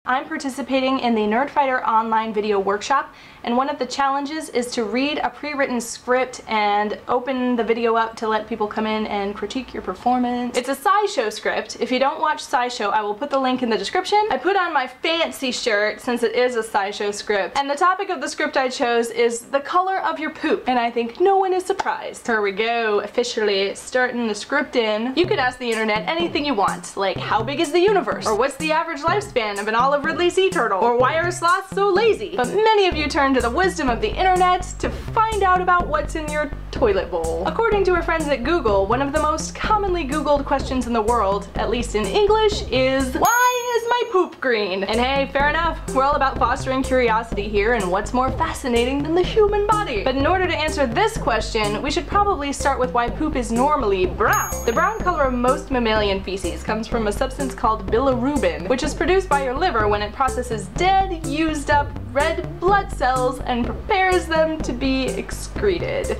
I'm participating in the Nerdfighter Online Video Workshop, and one of the challenges is to read a pre-written script and open the video up to let people come in and critique your performance. It's a SciShow script. If you don't watch SciShow, I will put the link in the description. I put on my fancy shirt since it is a SciShow script, and the topic of the script I chose is the color of your poop, and I think no one is surprised. Here we go, officially starting the script in. You could ask the internet anything you want, like how big is the universe, or what's the average lifespan of an olive Ridley sea turtle, or why are sloths so lazy? But many of you turn to the wisdom of the internet to find out about what's in your toilet bowl. According to our friends at Google, one of the most commonly Googled questions in the world, at least in English, is why is my poop green? And hey, fair enough, we're all about fostering curiosity here, and what's more fascinating than the human body? But in order to answer this question, we should probably start with why poop is normally brown. The brown color of most mammalian feces comes from a substance called bilirubin, which is produced by your liver when it processes dead, used up red blood cells and prepares them to be excreted.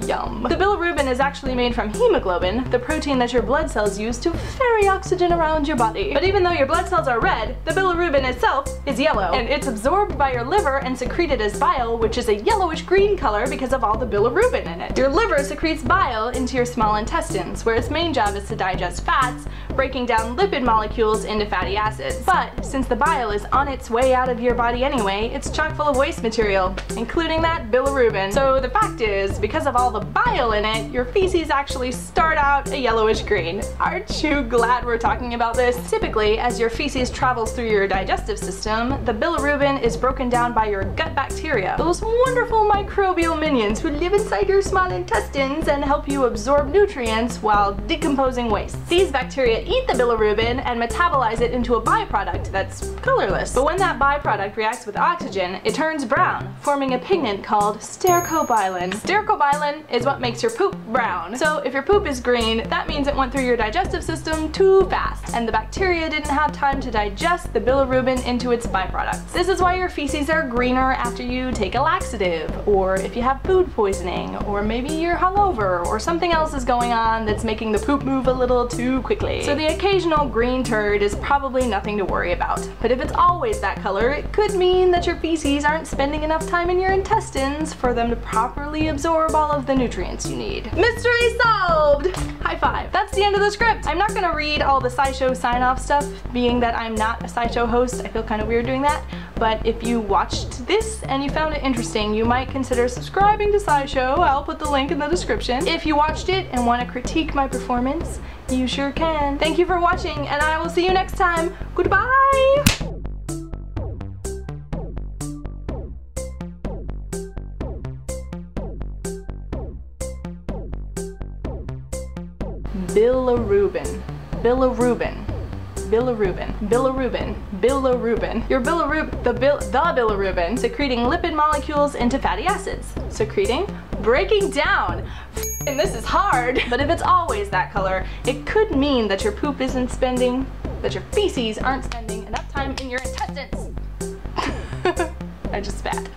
Yum. The bilirubin is actually made from hemoglobin, the protein that your blood cells use to ferry oxygen around your body. But even though your blood cells are red, the bilirubin itself is yellow, and it's absorbed by your liver and secreted as bile, which is a yellowish green color because of all the bilirubin in it. Your liver secretes bile into your small intestines, where its main job is to digest fats, breaking down lipid molecules into fatty acids. But since the bile is on its way out of your body anyway, it's chock full of waste material, including that bilirubin. So the fact is, because of all the bile in it, your feces actually start out a yellowish green. Aren't you glad we're talking about this? Typically, as your feces travels through your digestive system, the bilirubin is broken down by your gut bacteria, those wonderful microbial minions who live inside your small intestines and help you absorb nutrients while decomposing waste. These bacteria eat the bilirubin and metabolize it into a byproduct that's colorless. But when that byproduct reacts with oxygen, it turns brown, forming a pigment called stercobilin. Stercobilin is what makes your poop brown. So if your poop is green, that means it went through your digestive system too fast, and the bacteria didn't have time to digest the bilirubin into its byproducts. This is why your feces are greener after you take a laxative, or if you have food poisoning, or maybe you're hungover, or something else is going on that's making the poop move a little too quickly. So the occasional green turd is probably nothing to worry about. But if it's always that color, it could mean that your feces aren't spending enough time in your intestines for them to properly absorb all of the nutrients you need. Mystery solved! High five. That's the end of the script. I'm not gonna read all the SciShow sign-off stuff, being that I'm not a SciShow host. I feel kind of weird doing that. But if you watched this and you found it interesting, you might consider subscribing to SciShow. I'll put the link in the description. If you watched it and want to critique my performance, you sure can. Thank you for watching, and I will see you next time. Goodbye! Bilirubin. Bilirubin. Bilirubin. Bilirubin. Bilirubin. Your bilirubin, the bilirubin, secreting lipid molecules into fatty acids. Secreting? Breaking down. And this is hard. But if it's always that color, it could mean that your poop isn't spending, that your feces aren't spending enough time in your intestines. I just spat.